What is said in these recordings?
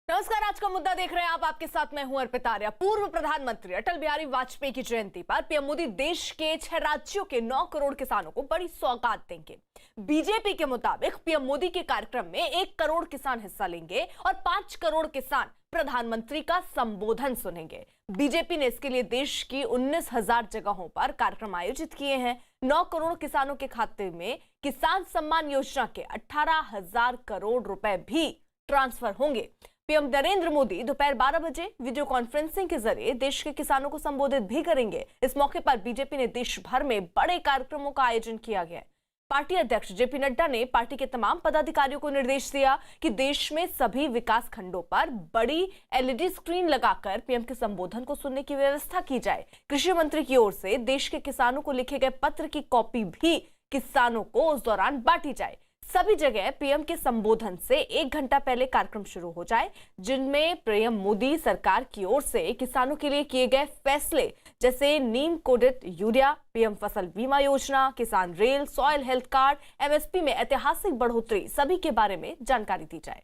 नमस्कार, आज का मुद्दा देख रहे हैं आप। आपके साथ मैं हूं अर्पिता आर्या। पूर्व प्रधानमंत्री अटल बिहारी वाजपेयी की जयंती पर पीएम मोदी देश के 6 राज्यों के 9 करोड़ किसानों को बड़ी सौगात देंगे। बीजेपी के मुताबिक पीएम मोदी के कार्यक्रम में 1 करोड़ किसान हिस्सा लेंगे और 5 करोड़ किसान प्रधानमंत्री का संबोधन सुनेंगे। बीजेपी ने इसके लिए देश की 19,000 जगहों पर कार्यक्रम आयोजित किए हैं। 9 करोड़ किसानों के खाते में किसान सम्मान योजना के 18,000 करोड़ रुपए भी ट्रांसफर होंगे। पीएम नरेंद्र मोदी दोपहर 12 बजे वीडियो कॉन्फ्रेंसिंग के जरिए देश के किसानों को संबोधित भी करेंगे। इस मौके पर बीजेपी ने देश भर में बड़े कार्यक्रमों का आयोजन किया गया है। पार्टी अध्यक्ष जेपी नड्डा ने पार्टी के तमाम पदाधिकारियों को निर्देश दिया कि देश में सभी विकास खंडों पर बड़ी एलईडी स्क्रीन लगाकर पीएम के संबोधन को सुनने की व्यवस्था की जाए। कृषि मंत्री की ओर से देश के किसानों को लिखे गए पत्र की कॉपी भी किसानों को उस दौरान बांटी जाए। सभी जगह पीएम के संबोधन से 1 घंटा पहले कार्यक्रम शुरू हो जाए, जिनमें पीएम मोदी सरकार की ओर से किसानों के लिए किए गए फैसले जैसे नीम कोडेड यूरिया, पीएम फसल बीमा योजना, किसान rail, soil health card, MSP में ऐतिहासिक बढ़ोतरी, सभी के बारे में जानकारी दी जाए।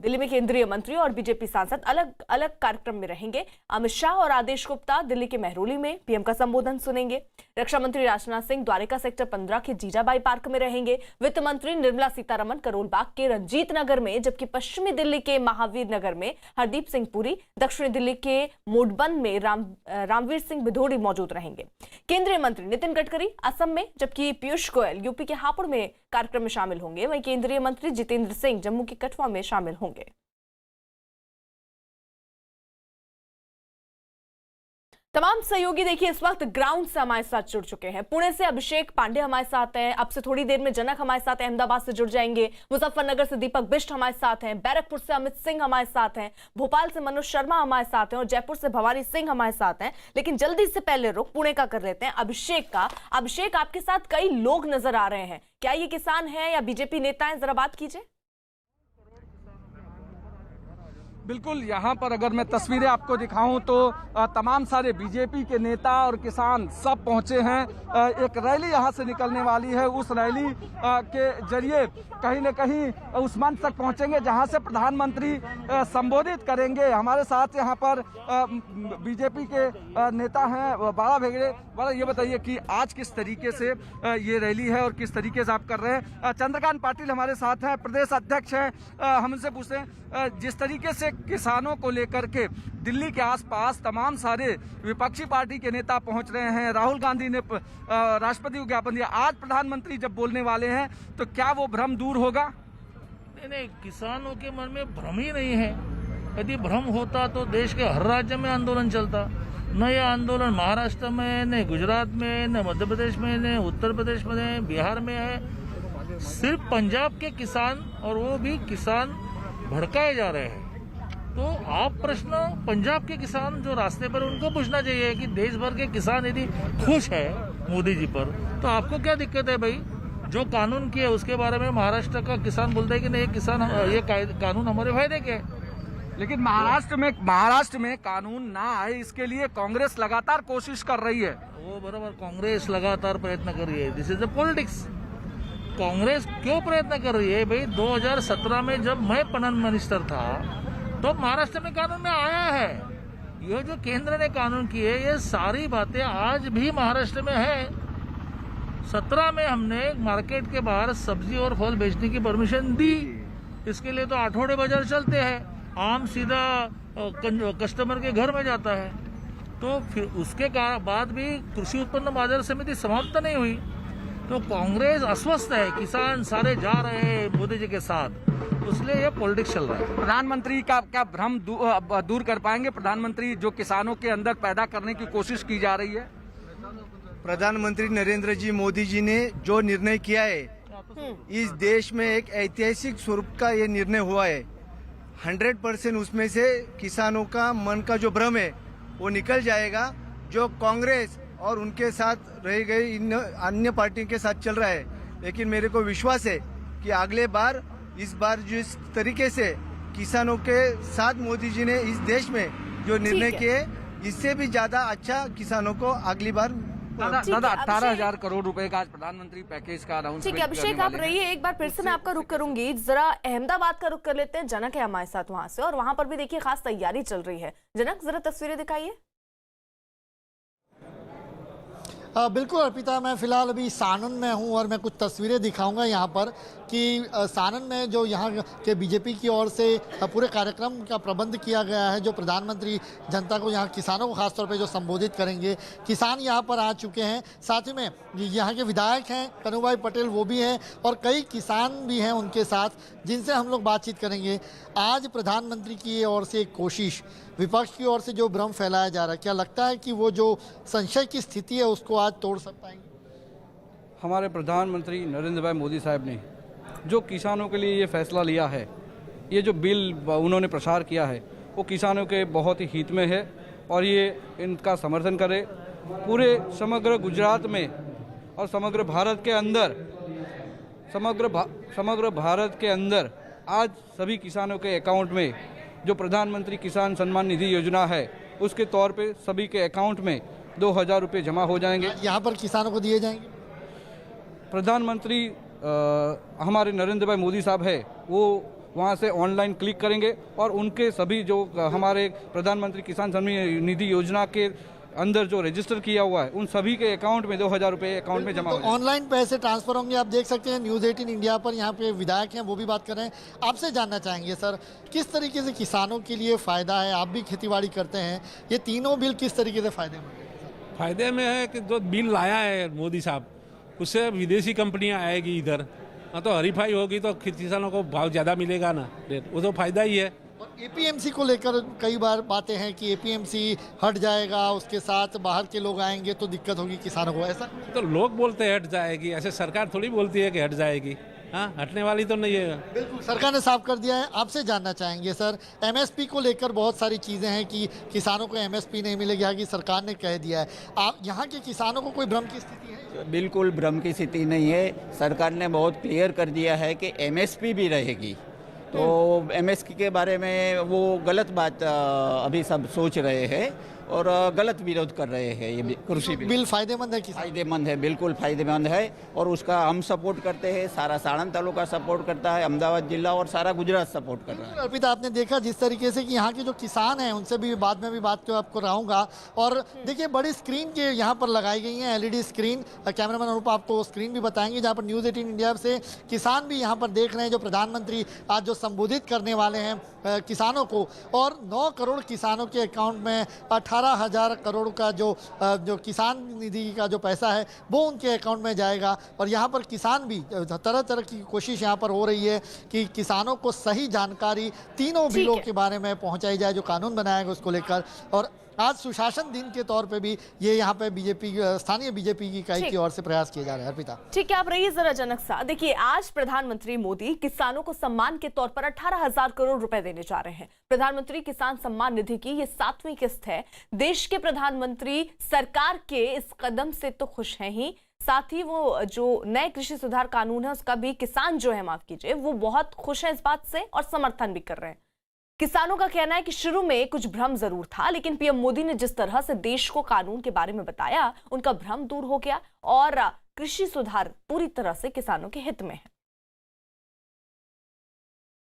दिल्ली में केंद्रीय मंत्री और बीजेपी सांसद अलग अलग कार्यक्रम में रहेंगे। अमित शाह और आदेश गुप्ता दिल्ली के मेहरौली में पीएम का संबोधन सुनेंगे। रक्षा मंत्री राजनाथ सिंह द्वारिका सेक्टर 15 के जीजाबाई पार्क में रहेंगे। वित्त मंत्री निर्मला सीतारमण करोल बाग के रंजीत नगर में, जबकि पश्चिमी दिल्ली के महावीर नगर में हरदीप सिंह पुरी, दक्षिणी दिल्ली के मोडबन में रामवीर सिंह बिधोड़ी मौजूद रहेंगे। केंद्रीय मंत्री नितिन गडकरी असम में, जबकि पीयूष गोयल यूपी के हापुड़ में कार्यक्रम में शामिल होंगे। वहीं केंद्रीय मंत्री जितेंद्र सिंह जम्मू के कठुआ में शामिल होंगे। तमाम सहयोगी देखिए इस वक्त ग्राउंड से हमारे साथ जुड़ चुके हैं। पुणे से अभिषेक पांडे हमारे साथ हैं, अब से थोड़ी देर में जनक हमारे साथ हैं, अहमदाबाद से जुड़ जाएंगे। मुजफ्फरनगर से दीपक बिष्ट हमारे साथ हैं, बैरकपुर से अमित सिंह हमारे साथ हैं, भोपाल से मनोज शर्मा हमारे साथ हैं और जयपुर से भवानी सिंह हमारे साथ हैं। लेकिन जल्दी से पहले रुख पुणे का कर लेते हैं, अभिषेक का। अभिषेक, आपके साथ कई लोग नजर आ रहे हैं, क्या ये किसान है या बीजेपी नेता है? जरा बात कीजिए। बिल्कुल, यहाँ पर अगर मैं तस्वीरें आपको दिखाऊं तो तमाम सारे बीजेपी के नेता और किसान सब पहुंचे हैं। एक रैली यहाँ से निकलने वाली है, उस रैली के जरिए कहीं न कहीं उस मंच तक पहुंचेंगे जहाँ से प्रधानमंत्री संबोधित करेंगे। हमारे साथ यहाँ पर बीजेपी के नेता हैं बाला भेगड़े। बाला, ये बताइए कि आज किस तरीके से ये रैली है और किस तरीके से आप कर रहे हैं? चंद्रकांत पाटिल हमारे साथ हैं, प्रदेश अध्यक्ष हैं। हमसे पूछते हैं, जिस तरीके से किसानों को लेकर के दिल्ली के आसपास तमाम सारे विपक्षी पार्टी के नेता पहुंच रहे हैं, राहुल गांधी ने राष्ट्रपति को ज्ञापन दिया, आज प्रधानमंत्री जब बोलने वाले हैं तो क्या वो भ्रम दूर होगा? नहीं, किसानों के मन में भ्रम ही नहीं है। यदि भ्रम होता तो देश के हर राज्य में आंदोलन चलता। न यह आंदोलन महाराष्ट्र में, न गुजरात में, न मध्य प्रदेश में, न उत्तर प्रदेश में, न बिहार में है। सिर्फ पंजाब के किसान, और वो भी किसान भड़काए जा रहे हैं। तो आप प्रश्न पंजाब के किसान जो रास्ते पर, उनको पूछना चाहिए कि देश भर के किसान यदि खुश है मोदी जी पर, तो आपको क्या दिक्कत है भाई? जो कानून किया उसके बारे में महाराष्ट्र का किसान बोलता है कि नहीं, ये कानून हमारे फायदे के है। लेकिन महाराष्ट्र में कानून ना आए, इसके लिए कांग्रेस लगातार कोशिश कर रही है। वो बराबर, कांग्रेस लगातार प्रयत्न कर रही है। This is the politics. Congress क्यों प्रयत्न कर रही है भाई? 2017 में जब मैं पणन मिनिस्टर था तो महाराष्ट्र में कानून में आया है। ये जो केंद्र ने कानून किए, ये सारी बातें आज भी महाराष्ट्र में है। 17 में हमने मार्केट के बाहर सब्जी और फल बेचने की परमिशन दी। इसके लिए तो आठवड़े बाजार चलते हैं, आम सीधा कस्टमर के घर में जाता है। तो फिर उसके बाद भी कृषि उत्पन्न बाजार समिति समाप्त नहीं हुई। तो कांग्रेस अस्वस्थ है, किसान सारे जा रहे हैं मोदी जी के साथ, इसलिए ये पॉलिटिक्स चल रहा है। प्रधानमंत्री का क्या भ्रम दूर कर पाएंगे? प्रधानमंत्री जो किसानों के अंदर पैदा करने की कोशिश की जा रही है। प्रधानमंत्री नरेंद्र जी मोदी जी ने जो निर्णय किया है, इस देश में एक ऐतिहासिक स्वरूप का ये निर्णय हुआ है। 100% उसमें से किसानों का मन का जो भ्रम है वो निकल जाएगा। जो कांग्रेस और उनके साथ रह गए इन अन्य पार्टियों के साथ चल रहा है, लेकिन मेरे को विश्वास है कि अगले बार, इस बार जिस तरीके से किसानों के साथ मोदी जी ने इस देश में जो निर्णय किए, इससे भी ज्यादा अच्छा किसानों को अगली बार दादा ठीक है, 18,000 करोड़ रुपए का आज प्रधानमंत्री पैकेज का अनाउंसमेंट ठीक है अभिषेक, आप रहिए, एक बार फिर से मैं आपका रुख करूंगी, जरा अहमदाबाद का रुख कर लेते हैं। जनक है हमारे साथ वहां से, और वहां पर भी देखिए खास तैयारी चल रही है। जनक, जरा तस्वीरें दिखाइए। बिल्कुल अर्पिता, मैं फिलहाल अभी सानन में हूं और मैं कुछ तस्वीरें दिखाऊंगा यहाँ पर कि सानन में जो यहाँ के बीजेपी की ओर से पूरे कार्यक्रम का प्रबंध किया गया है, जो प्रधानमंत्री जनता को, यहाँ किसानों को खासतौर पे जो संबोधित करेंगे। किसान यहाँ पर आ चुके हैं, साथ ही में यहाँ के विधायक हैं कन्हूभाई पटेल, वो भी हैं, और कई किसान भी हैं उनके साथ, जिनसे हम लोग बातचीत करेंगे। आज प्रधानमंत्री की ओर से एक कोशिश, विपक्ष की ओर से जो भ्रम फैलाया जा रहा है, क्या लगता है कि वो जो संशय की स्थिति है उसको आज तोड़ पाएंगे? हमारे प्रधानमंत्री नरेंद्र भाई मोदी साहब ने जो किसानों के लिए ये फैसला लिया है, ये जो बिल उन्होंने प्रसार किया है, वो किसानों के बहुत ही हित में है और ये इनका समर्थन करे। पूरे समग्र गुजरात में और समग्र भारत के अंदर, समग्र भारत के अंदर आज सभी किसानों के अकाउंट में जो प्रधानमंत्री किसान सम्मान निधि योजना है, उसके तौर पे सभी के अकाउंट में 2,000 रुपये जमा हो जाएंगे। यहाँ पर किसानों को दिए जाएंगे। प्रधानमंत्री हमारे नरेंद्र भाई मोदी साहब है, वो वहाँ से ऑनलाइन क्लिक करेंगे और उनके सभी जो हमारे प्रधानमंत्री किसान सम्मान निधि योजना के अंदर जो रजिस्टर किया हुआ है, उन सभी के अकाउंट में 2,000 रुपये अकाउंट में जमा हो जाएंगे। ऑनलाइन पैसे ट्रांसफर होंगे। आप देख सकते हैं न्यूज़ 18 इंडिया पर यहाँ पे विधायक हैं, वो भी बात कर रहे हैं। आपसे जानना चाहेंगे सर, किस तरीके से किसानों के लिए फ़ायदा है? आप भी खेतीबाड़ी करते हैं, ये तीनों बिल किस तरीके से फायदे में है कि जो बिल लाया है मोदी साहब, उससे विदेशी कंपनियां आएगी इधर, तो हरीफाई होगी तो किसानों को भाव ज़्यादा मिलेगा ना, रेट, वो तो फायदा ही है। और एपीएमसी को लेकर कई बार बातें हैं कि एपीएमसी हट जाएगा, उसके साथ बाहर के लोग आएंगे तो दिक्कत होगी किसानों को, ऐसा? तो लोग बोलते हैं हट जाएगी, ऐसे सरकार थोड़ी बोलती है कि हट जाएगी। हाँ, हटने वाली तो नहीं है। बिल्कुल, सरकार ने साफ कर दिया है। आपसे जानना चाहेंगे सर, एमएसपी को लेकर बहुत सारी चीज़ें हैं कि किसानों को एमएसपी नहीं मिलेगी, यहाँ की सरकार ने कह दिया है। आप यहाँ के किसानों को कोई भ्रम की स्थिति है? बिल्कुल भ्रम की स्थिति नहीं है। सरकार ने बहुत क्लियर कर दिया है कि एमएसपी भी रहेगी। तो एमएसपी के बारे में वो गलत बात अभी सब सोच रहे हैं और गलत विरोध कर रहे हैं। ये कृषि बिल फायदेमंद है? फायदेमंद है, बिल्कुल फायदेमंद है और उसका हम सपोर्ट करते हैं। सारा साणंद तालुका सपोर्ट करता है, अहमदाबाद जिला और सारा गुजरात सपोर्ट कर रहा है। अर्पिता, आपने देखा जिस तरीके से कि यहाँ के जो किसान हैं, उनसे भी बाद में भी बात को आपको रहूँगा। और देखिए, बड़ी स्क्रीन के यहाँ पर लगाई गई हैं, एलईडी स्क्रीन। कैमरामैन अनूप आपको स्क्रीन भी बताएंगे, जहाँ पर न्यूज़ 18 इंडिया से किसान भी यहाँ पर देख रहे हैं, जो प्रधानमंत्री आज जो संबोधित करने वाले हैं किसानों को। और 9 करोड़ किसानों के अकाउंट में 18,000 करोड़ का जो किसान निधि का जो पैसा है, वो उनके अकाउंट में जाएगा। और यहाँ पर किसान भी तरह तरह की कोशिश यहाँ पर हो रही है कि किसानों को सही जानकारी तीनों बिलों के बारे में पहुँचाई जाए, जो कानून बनाया गया उसको लेकर। और आज सुशासन दिन के तौर पे भी ये यहाँ पे बीजेपी, स्थानीय बीजेपी की इकाई की ओर से प्रयास किए जा रहे हैं। अर्पिता, ठीक है, आप रहिए जरा जनक साहब। देखिए, आज प्रधानमंत्री मोदी किसानों को सम्मान के तौर पर 18,000 करोड़ रुपए देने जा रहे हैं। प्रधानमंत्री किसान सम्मान निधि की ये 7वीं किस्त है। देश के प्रधानमंत्री सरकार के इस कदम से तो खुश हैं ही, साथ ही वो जो नए कृषि सुधार कानून है उसका भी किसान जो है, माफ कीजिए, वो बहुत खुश है इस बात से और समर्थन भी कर रहे हैं। किसानों का कहना है कि शुरू में कुछ भ्रम जरूर था, लेकिन पीएम मोदी ने जिस तरह से देश को कानून के बारे में बताया, उनका भ्रम दूर हो गया और कृषि सुधार पूरी तरह से किसानों के हित में है।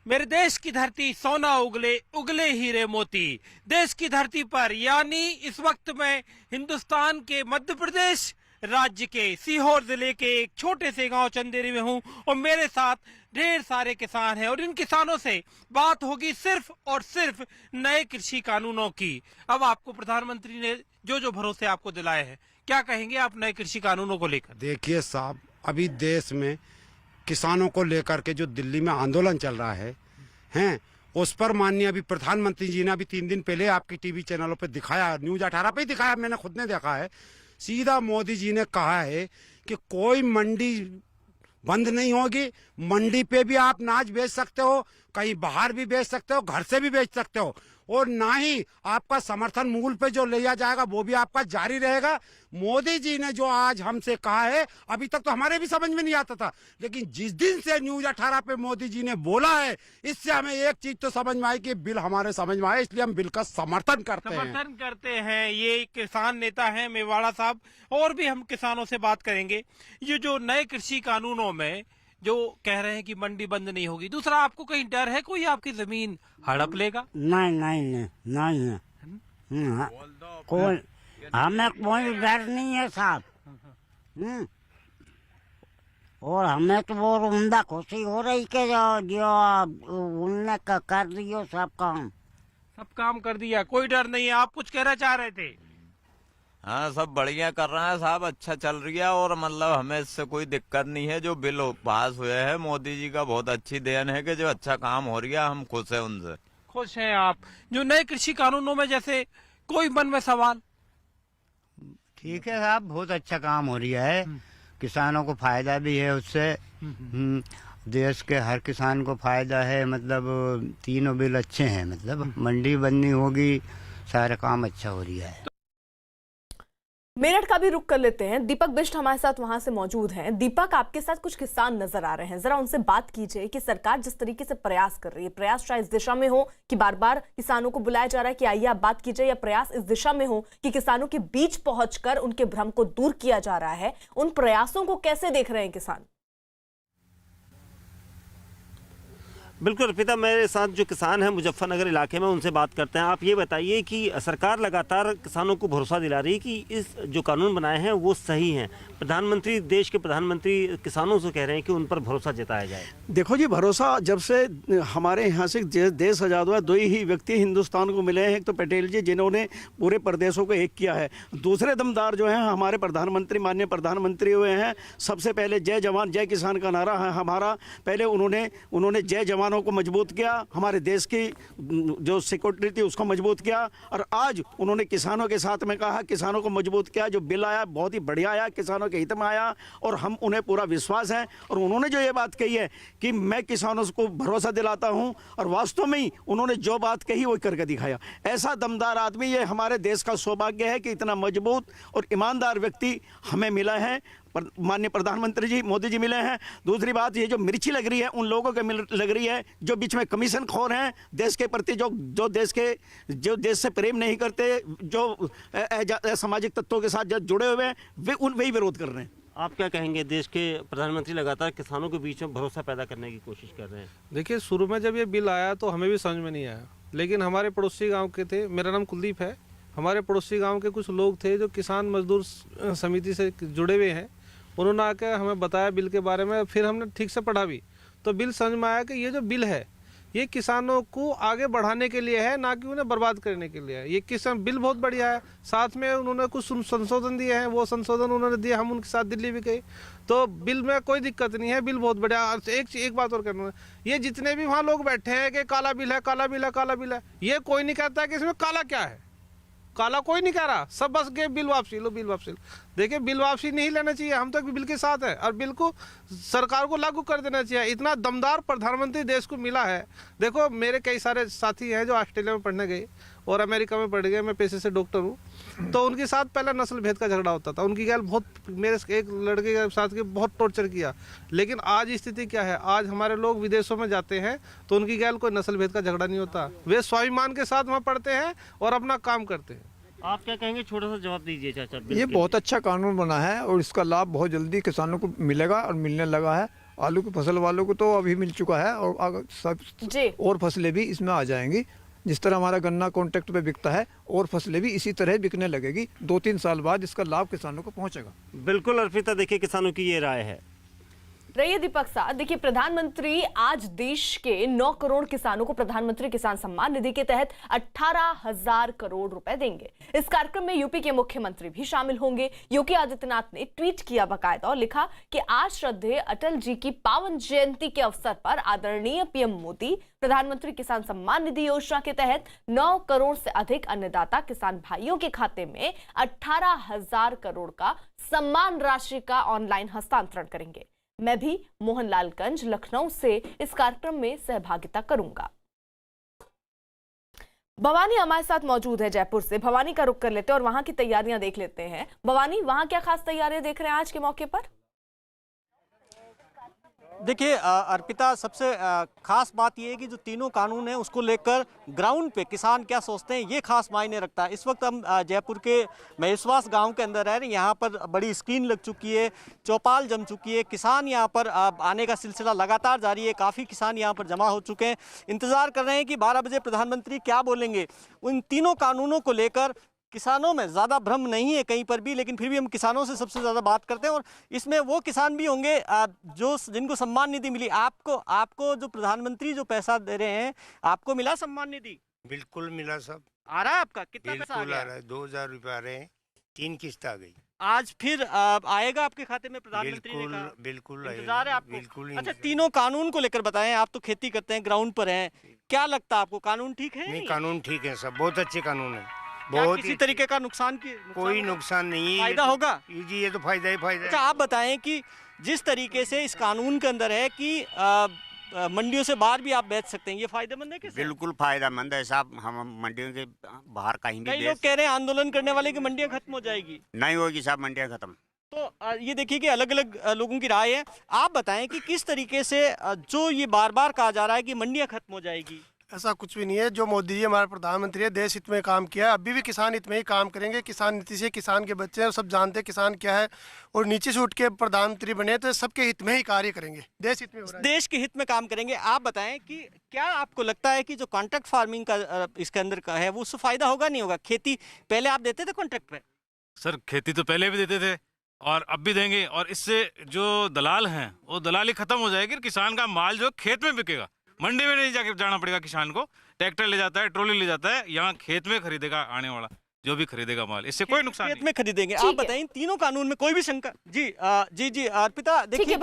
मेरे देश की धरती सोना उगले, उगले हीरे मोती। देश की धरती पर, यानी इस वक्त मैं हिंदुस्तान के मध्य प्रदेश राज्य के सीहोर जिले के एक छोटे से गांव चंदेरी में हूं और मेरे साथ ढेर सारे किसान हैं और इन किसानों से बात होगी सिर्फ और सिर्फ नए कृषि कानूनों की। अब आपको प्रधानमंत्री ने जो भरोसे आपको दिलाए हैं, क्या कहेंगे आप नए कृषि कानूनों को लेकर? देखिए साहब, अभी देश में किसानों को लेकर के जो दिल्ली में आंदोलन चल रहा है उस पर माननीय अभी प्रधानमंत्री जी ने अभी 3 दिन पहले आपकी टीवी चैनलों पे दिखाया, न्यूज 18 पे ही दिखाया, मैंने खुद ने देखा है। सीधा मोदी जी ने कहा है कि कोई मंडी बंद नहीं होगी, मंडी पे भी आप अनाज बेच सकते हो, कहीं बाहर भी बेच सकते हो, घर से भी बेच सकते हो। और ना ही आपका समर्थन मूल्य पे जो लिया जाएगा वो भी आपका जारी रहेगा। मोदी जी ने जो आज हमसे कहा है, अभी तक तो हमारे भी समझ में नहीं आता था, लेकिन जिस दिन से न्यूज 18 पे मोदी जी ने बोला है, इससे हमें एक चीज तो समझ में आई कि बिल हमारे समझ में आए, इसलिए हम बिल का समर्थन करते हैं। ये किसान नेता हैं मेवाड़ा साहब। और भी हम किसानों से बात करेंगे। ये जो नए कृषि कानूनों में जो कह रहे हैं कि मंडी बंद नहीं होगी, दूसरा आपको कहीं डर है कोई आपकी जमीन हड़प लेगा? नहीं है कोई, हमें कोई डर नहीं है साहब। और हमें तो वो उम्दा खुशी हो रही कि जो उनने कर दियो सब काम कर दिया, कोई डर नहीं है। आप कुछ कहना चाह रहे थे? हाँ, सब बढ़िया कर रहे हैं साहब, अच्छा चल रही है और मतलब हमें इससे कोई दिक्कत नहीं है। जो बिल पास हुए हैं मोदी जी का बहुत अच्छी देन है कि जो अच्छा काम हो रहा है, हम खुश हैं उनसे। खुश हैं आप? जो नए कृषि कानूनों में जैसे कोई मन में सवाल? ठीक है साहब, बहुत अच्छा काम हो रहा है, किसानों को फायदा भी है उससे। देश के हर किसान को फायदा है, मतलब तीनों बिल अच्छे हैं, मतलब मंडी बंद नहीं होगी, सारा काम अच्छा हो रहा है। मेरठ का भी रुख कर लेते हैं। दीपक बिष्ट हमारे साथ वहां से मौजूद हैं। दीपक, आपके साथ कुछ किसान नजर आ रहे हैं, जरा उनसे बात कीजिए कि सरकार जिस तरीके से प्रयास कर रही है, प्रयास चाहे इस दिशा में हो कि बार बार किसानों को बुलाया जा रहा है कि आइए आप बात कीजिए, या प्रयास इस दिशा में हो कि किसानों के बीच पहुंचकर उनके भ्रम को दूर किया जा रहा है, उन प्रयासों को कैसे देख रहे हैं किसान? बिल्कुल अर्पिता, मेरे साथ जो किसान हैं मुजफ्फरनगर इलाके में, उनसे बात करते हैं। आप ये बताइए कि सरकार लगातार किसानों को भरोसा दिला रही है कि इस जो कानून बनाए हैं वो सही हैं। प्रधानमंत्री, देश के प्रधानमंत्री किसानों से कह रहे हैं कि उन पर भरोसा जताया जाए। देखो जी, भरोसा जब से हमारे यहाँ से देश आज़ाद हुआ, दो ही व्यक्ति हिंदुस्तान को मिले हैं। एक तो पटेल जी जिन्होंने पूरे प्रदेशों को एक किया है, दूसरे दमदार जो हैं हमारे प्रधानमंत्री, माननीय प्रधानमंत्री हुए हैं। सबसे पहले जय जवान जय किसान का नारा है हमारा, पहले उन्होंने जय जवानों को मजबूत किया, हमारे देश की जो सिक्योरिटी थी उसको मजबूत किया, और आज उन्होंने किसानों के साथ में कहा, किसानों को मजबूत किया। जो बिल आया बहुत ही बढ़िया आया, किसानों के हित में आया, और हम उन्हें पूरा विश्वास है। और उन्होंने जो ये बात कही है कि मैं किसानों को भरोसा दिलाता हूं, और वास्तव में ही उन्होंने जो बात कही वो करके दिखाया। ऐसा दमदार आदमी, ये हमारे देश का सौभाग्य है कि इतना मजबूत और ईमानदार व्यक्ति हमें मिला है। माननीय प्रधानमंत्री जी मोदी जी मिले हैं। दूसरी बात, ये जो मिर्ची लग रही है उन लोगों के लग रही है जो बीच में कमीशन खोर हैं, देश के प्रति जो देश से प्रेम नहीं करते, जो सामाजिक तत्वों के साथ जो जुड़े हुए हैं, वही विरोध कर रहे हैं। आप क्या कहेंगे? देश के प्रधानमंत्री लगातार किसानों के बीच में भरोसा पैदा करने की कोशिश कर रहे हैं। देखिए, शुरू में जब ये बिल आया तो हमें भी समझ में नहीं आया, लेकिन हमारे पड़ोसी गाँव के थे, मेरा नाम कुलदीप है, हमारे पड़ोसी गाँव के कुछ लोग थे जो किसान मजदूर समिति से जुड़े हुए हैं। उन्होंने आके हमें बताया बिल के बारे में, फिर हमने ठीक से पढ़ा भी, तो बिल समझ में आया कि ये जो बिल है ये किसानों को आगे बढ़ाने के लिए है, ना कि उन्हें बर्बाद करने के लिए है। ये किसान बिल बहुत बढ़िया है। साथ में उन्होंने कुछ संशोधन दिए हैं, वो संशोधन उन्होंने दिए, हम उनके साथ दिल्ली भी गए, तो बिल में कोई दिक्कत नहीं है, बिल बहुत बढ़िया। एक बात और कहना है, ये जितने भी वहाँ लोग बैठे हैं कि काला बिल है, काला बिल है, काला बिल है, ये कोई नहीं कहता है कि इसमें काला क्या है, काला कोई नहीं कह रहा, सब बस के बिल वापसी लो, बिल वापसी लो। देखिए, बिल वापसी नहीं लेना चाहिए, हम तो बिल के साथ है, और बिल को सरकार को लागू कर देना चाहिए। इतना दमदार प्रधानमंत्री देश को मिला है। देखो, मेरे कई सारे साथी हैं जो ऑस्ट्रेलिया में पढ़ने गए और अमेरिका में पढ़ गए, मैं पेशे से डॉक्टर हूँ, तो उनके साथ पहला नस्ल भेद का झगड़ा होता था। उनकी गैल बहुत, मेरे एक लड़के के साथ के बहुत टॉर्चर किया, लेकिन आज स्थिति क्या है, आज हमारे लोग विदेशों में जाते हैं तो उनकी गैल कोई नस्ल भेद का झगड़ा नहीं होता, वे स्वाभिमान के साथ वहाँ पढ़ते हैं और अपना काम करते हैं। आप क्या कहेंगे? छोटा सा जवाब दीजिए चाचा। ये बहुत अच्छा कानून बना है और इसका लाभ बहुत जल्दी किसानों को मिलेगा और मिलने लगा है। आलू की फसल वालों को तो अभी मिल चुका है, और सब और फसलें भी इसमें आ जाएंगी। जिस तरह हमारा गन्ना कॉन्ट्रैक्ट पे बिकता है, और फसलें भी इसी तरह बिकने लगेगी। 2-3 साल बाद इसका लाभ किसानों को पहुंचेगा। बिल्कुल अर्पिता, देखिए किसानों की ये राय है। रहिए दीपक साहब, देखिए प्रधानमंत्री आज देश के 9 करोड़ किसानों को प्रधानमंत्री किसान सम्मान निधि के तहत 18,000 करोड़ रुपए देंगे। इस कार्यक्रम में यूपी के मुख्यमंत्री भी शामिल होंगे। योगी आदित्यनाथ ने ट्वीट किया बाकायदा और लिखा कि आज श्रद्धेय अटल जी की पावन जयंती के अवसर पर आदरणीय पीएम मोदी प्रधानमंत्री किसान सम्मान निधि योजना के तहत 9 करोड़ से अधिक अन्नदाता किसान भाइयों के खाते में 18,000 करोड़ का सम्मान राशि का ऑनलाइन हस्तांतरण करेंगे। मैं भी मोहनलालगंज लखनऊ से इस कार्यक्रम में सहभागिता करूंगा। भवानी हमारे साथ मौजूद है जयपुर से। भवानी का रुख कर लेते हैं और वहां की तैयारियां देख लेते हैं। भवानी, वहां क्या खास तैयारियां देख रहे हैं आज के मौके पर? देखिए अर्पिता, सबसे खास बात यह है कि जो तीनों कानून हैं उसको लेकर ग्राउंड पे किसान क्या सोचते हैं ये खास मायने रखता है। इस वक्त हम जयपुर के महेशवास गांव के अंदर रह रहे हैं। यहाँ पर बड़ी स्क्रीन लग चुकी है, चौपाल जम चुकी है, किसान यहाँ पर आने का सिलसिला लगातार जारी है। काफ़ी किसान यहाँ पर जमा हो चुके हैं, इंतज़ार कर रहे हैं कि 12 बजे प्रधानमंत्री क्या बोलेंगे। उन तीनों कानूनों को लेकर किसानों में ज़्यादा भ्रम नहीं है कहीं पर भी, लेकिन फिर भी हम किसानों से सबसे ज़्यादा बात करते हैं और इसमें वो किसान भी होंगे जो जिनको सम्मान निधि मिली। आपको जो प्रधानमंत्री जो पैसा दे रहे हैं, आपको मिला सम्मान निधि? बिल्कुल मिला, सब आ रहा है आपका? कितना पैसा आ गया? आ रहा है, 2000 रुपये आ रहे हैं, 3 किस्त आ गई। आज फिर आएगा आपके खाते में प्रधानमंत्री ने कहा? बिल्कुल इंतजार है आपको? बिल्कुल। अच्छा, तीनों कानून को लेकर बताएं, आप तो खेती करते हैं, ग्राउंड पर हैं, क्या लगता है आपको, कानून ठीक है? नहीं, कानून ठीक है, सब बहुत अच्छे कानून है। बहुत किसी तरीके का नुकसान कोई नुकसान नहीं है, फायदा होगा जी, ये तो फायदा ही फायदा। अच्छा, आप बताएं कि जिस तरीके से इस कानून के अंदर है कि मंडियों से बाहर भी आप बेच सकते हैं, ये फायदेमंद है? कैसे? बिल्कुल फायदेमंद है साहब, हम मंडियों के बाहर कहीं भी कई लोग कह रहे हैं आंदोलन करने वाले की मंडियां खत्म हो जाएगी। नहीं होगी साहब, मंडियां खत्म। तो ये देखिए कि अलग अलग लोगों की राय है। आप बताएं कि किस तरीके से जो ये बार बार कहा जा रहा है कि मंडियां खत्म हो जाएगी, ऐसा कुछ भी नहीं है। जो मोदी जी हमारे प्रधानमंत्री है, देश हित में काम किया है, अभी भी किसान हित में ही काम करेंगे। किसान नीति से किसान के बच्चे हैं, सब जानते हैं किसान क्या है, और नीचे से उठ के प्रधानमंत्री बने तो सबके हित में ही कार्य करेंगे, देश हित में हो रहा है। देश के हित में काम करेंगे। आप बताएं कि क्या आपको लगता है कि जो कॉन्ट्रैक्ट फार्मिंग का इसके अंदर का है वो उससे फायदा होगा नहीं होगा? खेती पहले आप देते थे कॉन्ट्रैक्ट पे? सर, खेती तो पहले भी देते थे और अब भी देंगे, और इससे जो दलाल हैं वो दलाली खत्म हो जाएगी। किसान का माल जो खेत में बिकेगा, मंडी में नहीं जाके जाना पड़ेगा किसान को। ट्रैक्टर ले जाता है, ट्रॉली ले जाता है, यहाँ खेत में खरीदेगा आने वाला जो भी खरीदेगा माल, इससे कोई नुकसान नहीं। खेत में खरीदेंगे। आप बताएं, तीनों कानून में कोई भी शंका? जी अर्पिता, देखिए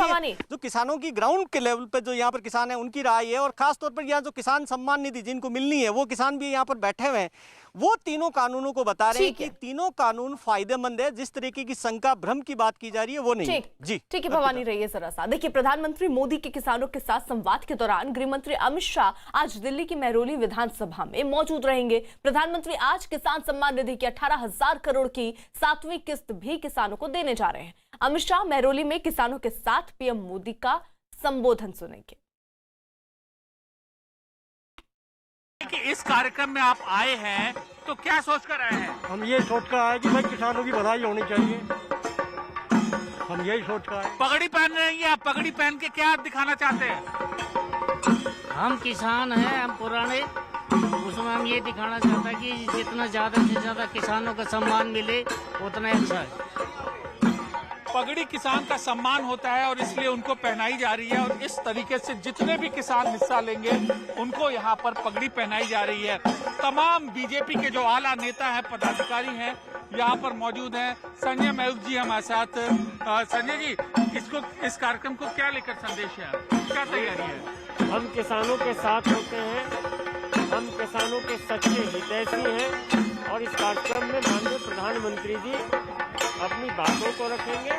जो किसानों की ग्राउंड के लेवल पे जो यहाँ पर किसान है उनकी राय है, और खास तौर पर यहाँ जो किसान सम्मान निधि जिनको मिलनी है वो किसान भी यहाँ पर बैठे हुए हैं, वो तीनों कानूनों को बता रहे हैं कि तीनों कानून फायदेमंद है। जिस तरीके की शंका भ्रम की बात की जा रही है वो नहीं। जी ठीक है भवानी, रहिए जरा सा। देखिए, प्रधानमंत्री मोदी के किसानों के साथ संवाद के दौरान गृहमंत्री अमित शाह आज दिल्ली की महरौली विधानसभा में मौजूद रहेंगे। प्रधानमंत्री आज किसान सम्मान निधि की 18,000 करोड़ की 7वीं किस्त भी किसानों को देने जा रहे हैं। अमित शाह महरौली में किसानों के साथ पीएम मोदी का संबोधन सुनेंगे। कि इस कार्यक्रम में आप आए हैं तो क्या सोच कर आए हैं? हम ये सोच कर आए कि भाई किसानों की भलाई होनी चाहिए, हम यही सोच कर आए। पगड़ी पहन रहे हैं, आप पगड़ी पहन के क्या दिखाना चाहते हैं? हम किसान हैं, हम पुराने, उसमें हम ये दिखाना चाहते हैं कि जितना ज्यादा से ज्यादा किसानों का सम्मान मिले उतना अच्छा है। पगड़ी किसान का सम्मान होता है और इसलिए उनको पहनाई जा रही है, और इस तरीके से जितने भी किसान हिस्सा लेंगे उनको यहाँ पर पगड़ी पहनाई जा रही है। तमाम बीजेपी के जो आला नेता हैं, पदाधिकारी हैं, यहाँ पर मौजूद हैं। संजय महूत जी हमारे साथ। संजय जी, इस कार्यक्रम को क्या लेकर संदेश है, क्या तैयारी है? हम किसानों के साथ होते हैं, हम किसानों के सच्चे हितैषी हैं, और इस कार्यक्रम में माननीय प्रधानमंत्री जी अपनी बातों को रखेंगे।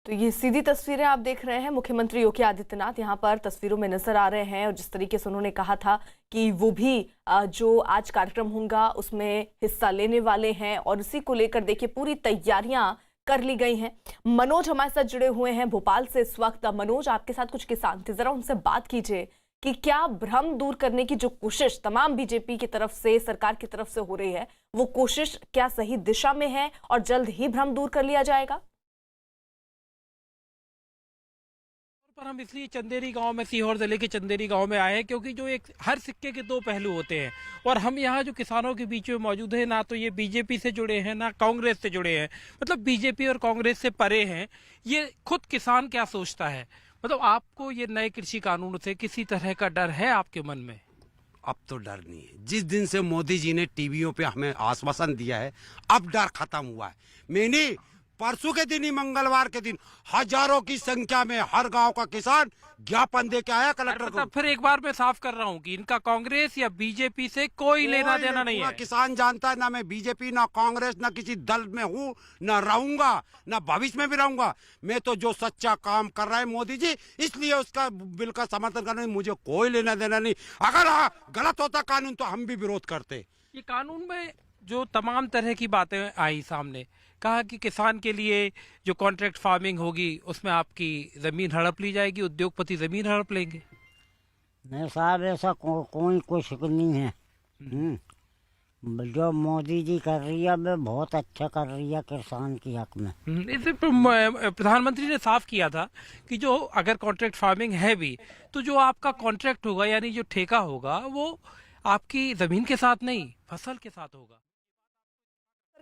तो ये सीधी तस्वीरें आप देख रहे हैं। मुख्यमंत्री योगी आदित्यनाथ यहाँ पर तस्वीरों में नजर आ रहे हैं, और जिस तरीके से उन्होंने कहा था कि वो भी जो आज कार्यक्रम होगा उसमें हिस्सा लेने वाले हैं, और इसी को लेकर देखिए पूरी तैयारियां कर ली गई हैं। मनोज हमारे साथ जुड़े हुए हैं भोपाल से इस वक्त। मनोज, आपके साथ कुछ किसान थे, जरा उनसे बात कीजिए कि क्या भ्रम दूर करने की जो कोशिश तमाम बीजेपी की तरफ से, सरकार की तरफ से हो रही है, वो कोशिश क्या सही दिशा में है और जल्द ही भ्रम दूर कर लिया जाएगा? पर हम इसलिए चंदेरी गांव में, सीहोर जिले के चंदेरी गांव में आए हैं क्योंकि जो एक हर सिक्के के दो पहलू होते हैं, और हम यहाँ जो किसानों के बीच में मौजूद हैं, ना तो ये बीजेपी से जुड़े हैं ना कांग्रेस से जुड़े हैं, मतलब बीजेपी और कांग्रेस से परे हैं। ये खुद किसान क्या सोचता है, मतलब आपको ये नए कृषि कानून से किसी तरह का डर है आपके मन में? अब तो डर नहीं है। जिस दिन से मोदी जी ने टीवियों पे हमें आश्वासन दिया है, अब डर खत्म हुआ है। मैंने परसों के दिन ही मंगलवार के दिन हजारों की संख्या में हर गांव का किसान ज्ञापन दे के आया कलेक्टर को। फिर एक बार मैं साफ कर रहा हूँ कि इनका कांग्रेस या बीजेपी से कोई लेना देना नहीं है। किसान जानता है ना मैं बीजेपी ना कांग्रेस ना किसी दल में हूँ, ना रहूंगा, ना भविष्य में भी रहूंगा। मैं तो जो सच्चा काम कर रहा है मोदी जी, इसलिए उसका बिल का समर्थन करने मुझे कोई लेना देना नहीं। अगर गलत होता कानून तो हम भी विरोध करते। ये कानून में जो तमाम तरह की बातें आई सामने, कहा कि किसान के लिए जो कॉन्ट्रैक्ट फार्मिंग होगी उसमें आपकी जमीन हड़प ली जाएगी, उद्योगपति जमीन हड़प लेंगे। नहीं साहब, ऐसा कोई कुछ नहीं है। जो मोदी जी कर रही है वो बहुत अच्छा कर रही है किसान के हक में। इसे प्रधानमंत्री ने साफ किया था कि जो अगर कॉन्ट्रैक्ट फार्मिंग है भी तो जो आपका कॉन्ट्रैक्ट होगा यानी जो ठेका होगा वो आपकी जमीन के साथ नहीं, फसल के साथ होगा।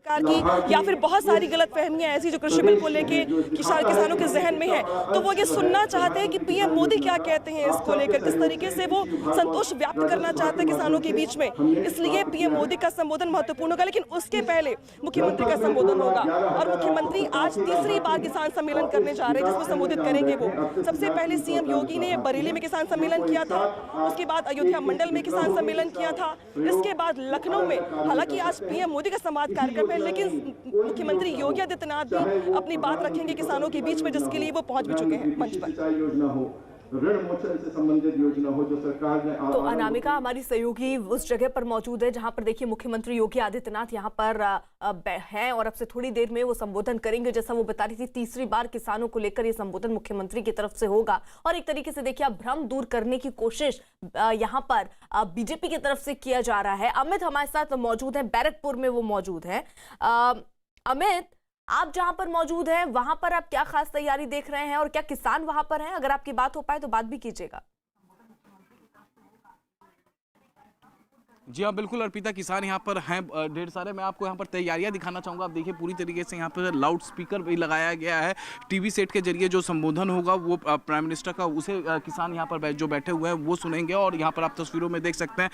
सरकार की या फिर बहुत सारी गलतफहमियां ऐसी जो कृषि बिल को लेके किसानों के जहन में है, तो वो ये सुनना चाहते हैं कि पीएम मोदी क्या कहते हैं इसको लेकर, किस तरीके से वो संतोष व्यक्त करना चाहते हैं किसानों के बीच में। इसलिए पीएम मोदी का संबोधन महत्वपूर्ण होगा, लेकिन उसके पहले मुख्यमंत्री का संबोधन होगा। और मुख्यमंत्री आज तीसरी बार किसान सम्मेलन करने जा रहे हैं जिसको संबोधित करेंगे वो। सबसे पहले सीएम योगी ने बरेली में किसान सम्मेलन किया था, उसके बाद अयोध्या मंडल में किसान सम्मेलन किया था, इसके बाद लखनऊ में। हालांकि आज पीएम मोदी का संवाद कार्यक्रम है, लेकिन मुख्यमंत्री योगी आदित्यनाथ भी अपनी बात रखेंगे किसानों के बीच में, जिसके लिए वो पहुंच भी चुके हैं मंच पर। ऋण मोचन से संबंधित योजना हो जो सरकार ने। तो अनामिका हमारी सहयोगी उस जगह पर मौजूद है जहां पर देखिए मुख्यमंत्री योगी आदित्यनाथ यहां पर हैं और अब से थोड़ी देर में वो संबोधन करेंगे। जैसा वो बता रही थी, तीसरी बार किसानों को लेकर ये संबोधन मुख्यमंत्री की तरफ से होगा और एक तरीके से देखिए भ्रम दूर करने की कोशिश यहाँ पर बीजेपी की तरफ से किया जा रहा है। अमित हमारे साथ मौजूद है, बैरकपुर में वो मौजूद है। अमित, आप जहां पर मौजूद हैं वहां पर आप क्या खास तैयारी देख रहे हैं और क्या किसान वहां पर हैं? अगर आपकी बात हो पाए तो बात भी कीजिएगा। जी हाँ, बिल्कुल अर्पिता, किसान यहाँ पर हैं ढेर सारे। मैं आपको यहाँ पर तैयारियाँ दिखाना चाहूँगा। आप देखिए पूरी तरीके से यहाँ पर लाउड स्पीकर भी लगाया गया है। टीवी सेट के जरिए जो संबोधन होगा वो प्राइम मिनिस्टर का, उसे किसान यहाँ पर जो बैठे हुए हैं वो सुनेंगे और यहाँ पर आप तस्वीरों में देख सकते हैं।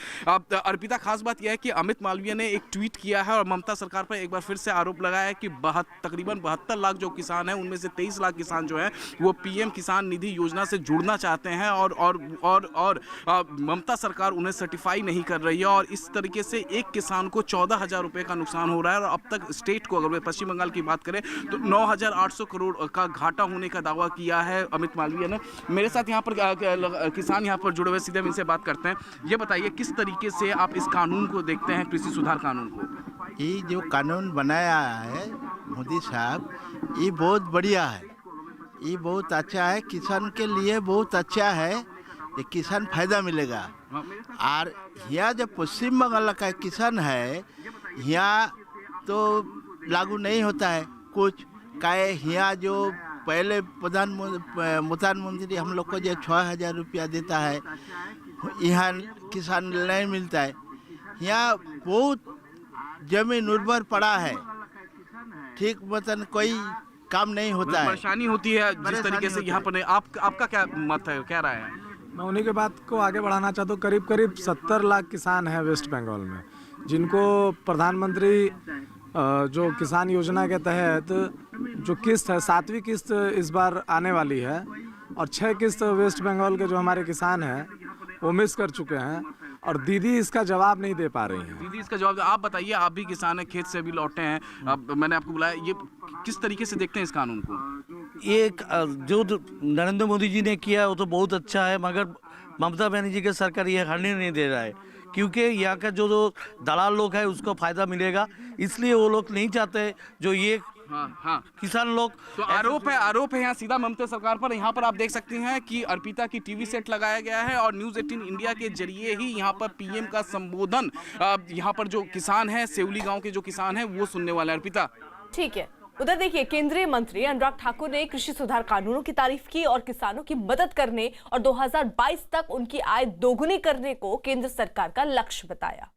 अर्पिता, खास बात यह है कि अमित मालवीय ने एक ट्वीट किया है और ममता सरकार पर एक बार फिर से आरोप लगाया है कि तकरीबन 72 लाख जो किसान हैं उनमें से 23 लाख किसान जो हैं वो पीएम किसान निधि योजना से जुड़ना चाहते हैं और ममता सरकार उन्हें सर्टिफाई नहीं कर रही है। और इस तरीके से एक किसान को 14,000 रुपए का नुकसान हो रहा है और अब तक स्टेट को, अगर पश्चिम बंगाल की बात करें तो 9,800 करोड़ का घाटा होने का दावा किया है अमित मालवीय ने। मेरे साथ यहाँ पर किसान यहाँ पर जुड़े हुए, सीधे इनसे बात करते हैं। ये बताइए किस तरीके से आप इस कानून को देखते हैं, कृषि सुधार कानून को? ये जो कानून बनाया है मोदी साहब, ये बहुत बढ़िया है, ये बहुत अच्छा है, किसान के लिए बहुत अच्छा है, किसान फायदा मिलेगा। और यहाँ जो पश्चिम बंगाल का किसान है यहाँ तो लागू नहीं होता है कुछ का। यहाँ जो पहले प्रधानमंत्री हम लोग को जो 6,000 रुपया देता है, यहाँ किसान नहीं मिलता है। यहाँ बहुत जमीन उर्वर पड़ा है, ठीक मतलब कोई काम नहीं होता है, परेशानी होती है जिस तरीके से यहाँ पर। आपका क्या मत है, क्या राय है? मैं उन्हीं के बात को आगे बढ़ाना चाहता हूँ। करीब 70 लाख किसान हैं वेस्ट बंगाल में, जिनको प्रधानमंत्री जो किसान योजना के तहत जो किस्त है, 7वीं किस्त इस बार आने वाली है और 6 किस्त वेस्ट बंगाल के जो हमारे किसान हैं वो मिस कर चुके हैं और दीदी इसका जवाब नहीं दे पा रही हैं। दीदी इसका जवाब, आप बताइए, आप भी किसान हैं, खेत से भी लौटे हैं, अब मैंने आपको बुलाया, ये किस तरीके से देखते हैं इस कानून को? ये जो नरेंद्र मोदी जी ने किया वो तो बहुत अच्छा है, मगर ममता बनर्जी की सरकार ये करने नहीं दे रहा है, क्योंकि यहाँ का जो दलाल लोग है उसको फायदा मिलेगा, इसलिए वो लोग नहीं चाहते जो ये किसान लोग। तो आरोप है यहाँ सीधा ममता सरकार पर। यहाँ पर आप देख सकते हैं कि अर्पिता की टीवी सेट लगाया गया है और न्यूज़ 18 इंडिया के जरिए ही यहाँ पर पीएम का संबोधन यहाँ पर जो किसान है, सेवली गांव के जो किसान है वो सुनने वाले। अर्पिता, ठीक है। उधर देखिए केंद्रीय मंत्री अनुराग ठाकुर ने कृषि सुधार कानूनों की तारीफ की और किसानों की मदद करने और 2022 तक उनकी आय दोगुनी करने को केंद्र सरकार का लक्ष्य बताया।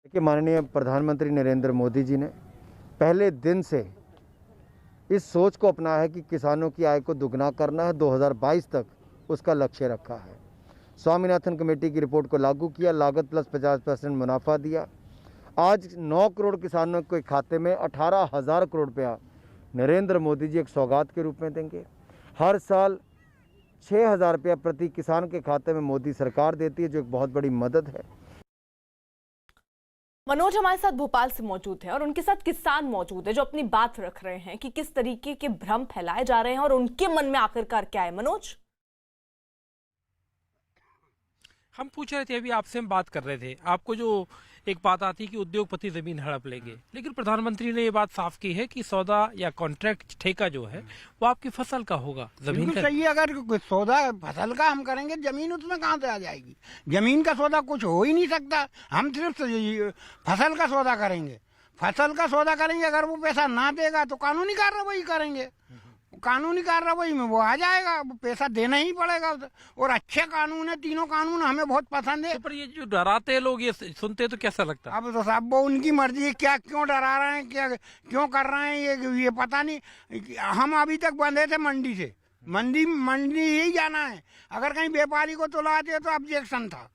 देखिए, माननीय प्रधानमंत्री नरेंद्र मोदी जी ने पहले दिन से इस सोच को अपनाया है कि किसानों की आय को दुगना करना है, 2022 तक उसका लक्ष्य रखा है। स्वामीनाथन कमेटी की रिपोर्ट को लागू किया, लागत प्लस 50% मुनाफा दिया। आज 9 करोड़ किसानों के खाते में 18,000 करोड़ रुपया नरेंद्र मोदी जी एक सौगात के रूप में देंगे। हर साल 6,000 रुपया प्रति किसान के खाते में मोदी सरकार देती है, जो एक बहुत बड़ी मदद है। मनोज हमारे साथ भोपाल से मौजूद है और उनके साथ किसान मौजूद है जो अपनी बात रख रहे हैं कि किस तरीके के भ्रम फैलाए जा रहे हैं और उनके मन में आखिरकार क्या है। मनोज, हम पूछ रहे थे, अभी आपसे हम बात कर रहे थे, आपको जो एक बात आती है कि उद्योगपति जमीन हड़प लेंगे, लेकिन प्रधानमंत्री ने ये बात साफ की है कि सौदा या कॉन्ट्रैक्ट ठेका जो है वो आपकी फसल का होगा, जमीन का। सही है, अगर सौदा फसल का हम करेंगे जमीन उसमें कहाँ से आ जाएगी? जमीन का सौदा कुछ हो ही नहीं सकता। हम सिर्फ फसल का सौदा करेंगे, फसल का सौदा करेंगे। अगर वो पैसा ना देगा तो कानूनी कार्रवाई करेंगे, कानूनी कार्रवाई में वो आ जाएगा, वो पैसा देना ही पड़ेगा। और अच्छे कानून है, तीनों कानून हमें बहुत पसंद है। तो पर ये जो डराते हैं लोग, ये सुनते हैं तो कैसा लगता है? अब तो साहब वो उनकी मर्जी है, क्या क्यों डरा रहे हैं, क्या क्यों कर रहे हैं, ये पता नहीं। हम अभी तक बंधे थे मंडी से, मंडी ही जाना है। अगर कहीं व्यापारी को तुलाते तो ऑब्जेक्शन था।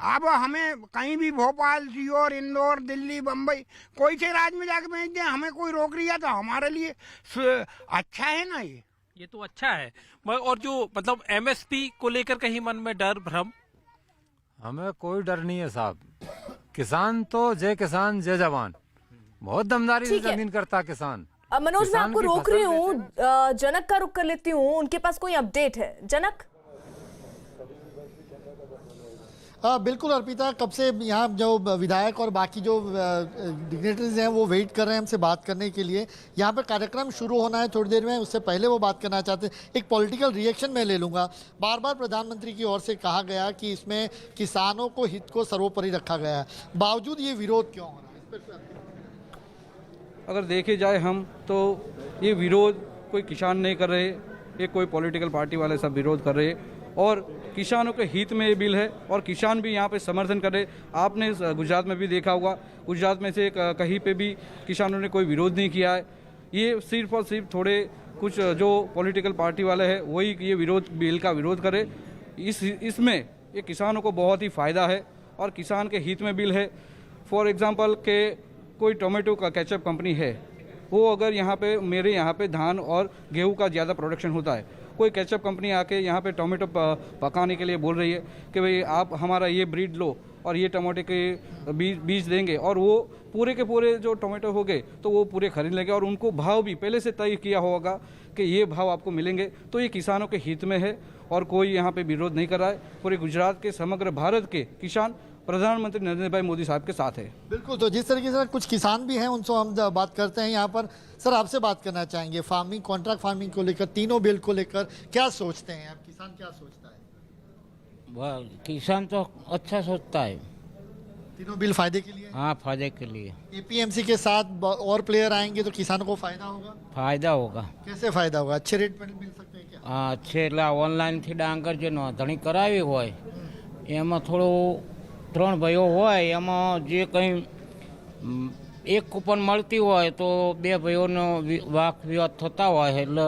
अब हमें कहीं भी भोपाल, सीहोर, इंदौर, दिल्ली, बम्बई, कोई से राज्य में जाके भेज दें, हमें कोई रोक रही है तो हमारे लिए अच्छा है ना। ये तो अच्छा है। और जो मतलब एमएसपी को लेकर कहीं मन में डर भ्रम? हमें कोई डर नहीं है साहब। किसान तो जय किसान जय जवान, बहुत दमदारी से जमीन करता है किसान। मनोज, मैं आपको रोक रही हूँ, जनक का रुख कर लेती हूँ, उनके पास कोई अपडेट है? जनक। बिल्कुल अर्पिता, कब से यहाँ जो विधायक और बाकी जो डिग्नेटरीज हैं वो वेट कर रहे हैं हमसे बात करने के लिए। यहाँ पर कार्यक्रम शुरू होना है थोड़ी देर में, उससे पहले वो बात करना चाहते हैं। एक पॉलिटिकल रिएक्शन मैं ले लूँगा। बार बार प्रधानमंत्री की ओर से कहा गया कि इसमें किसानों को हित को सर्वोपरि रखा गया है, बावजूद ये विरोध क्यों हो रहा है? अगर देखे जाए हम तो ये विरोध कोई किसान नहीं कर रहे, ये कोई पॉलिटिकल पार्टी वाले सब विरोध कर रहे और किसानों के हित में ये बिल है और किसान भी यहाँ पे समर्थन कर रहे। आपने गुजरात में भी देखा होगा, गुजरात में से कहीं पे भी किसानों ने कोई विरोध नहीं किया है। ये सिर्फ और सिर्फ थोड़े कुछ जो पॉलिटिकल पार्टी वाले हैं वही ये बिल का विरोध करे। इसमें ये किसानों को बहुत ही फ़ायदा है और किसान के हित में बिल है। फॉर एग्ज़ाम्पल के कोई टोमेटो का केचप कंपनी है, वो अगर यहाँ पे मेरे यहाँ पे धान और गेहूँ का ज़्यादा प्रोडक्शन होता है, कोई केचप कंपनी आके यहाँ पे टोमेटो पकाने के लिए बोल रही है कि भाई आप हमारा ये ब्रीड लो और ये टमाटे के बीज देंगे, और वो पूरे के पूरे जो टोमेटो हो गए तो वो पूरे खरीद लेंगे और उनको भाव भी पहले से तय किया होगा कि ये भाव आपको मिलेंगे। तो ये किसानों के हित में है और कोई यहाँ पे विरोध नहीं कर रहा है। पूरे गुजरात के, समग्र भारत के किसान प्रधानमंत्री नरेंद्र भाई मोदी साहब के साथ है। बिल्कुल, तो जिस तरीके से कुछ किसान भी हैं उनसे हम बात करते हैं यहाँ पर। सर, आपसे बात करना चाहेंगे फार्मिंग, कॉन्ट्रैक्ट फार्मिंग को लेकर, तीनों बिल को लेकर क्या सोचते हैं आप? किसान क्या सोचता है? किसान तो अच्छा सोचता है, तीनों बिल फायदे के लिए। हाँ, फायदे के लिए। एपीएमसी के साथ और प्लेयर आएंगे तो किसानों को फायदा होगा? फायदा होगा। कैसे फायदा होगा? अच्छे रेट पर मिल सकते हैं क्या? हाँ, अच्छे ऑनलाइन थी डांगर जो नोंधणी करावी होय एमां थोड़ो 3 भाईओ होय एमां जे कहीं एक कूपन મળતી હોય તો 2 ભાઈઓનો વાક વિવાદ થતા હોય એટલે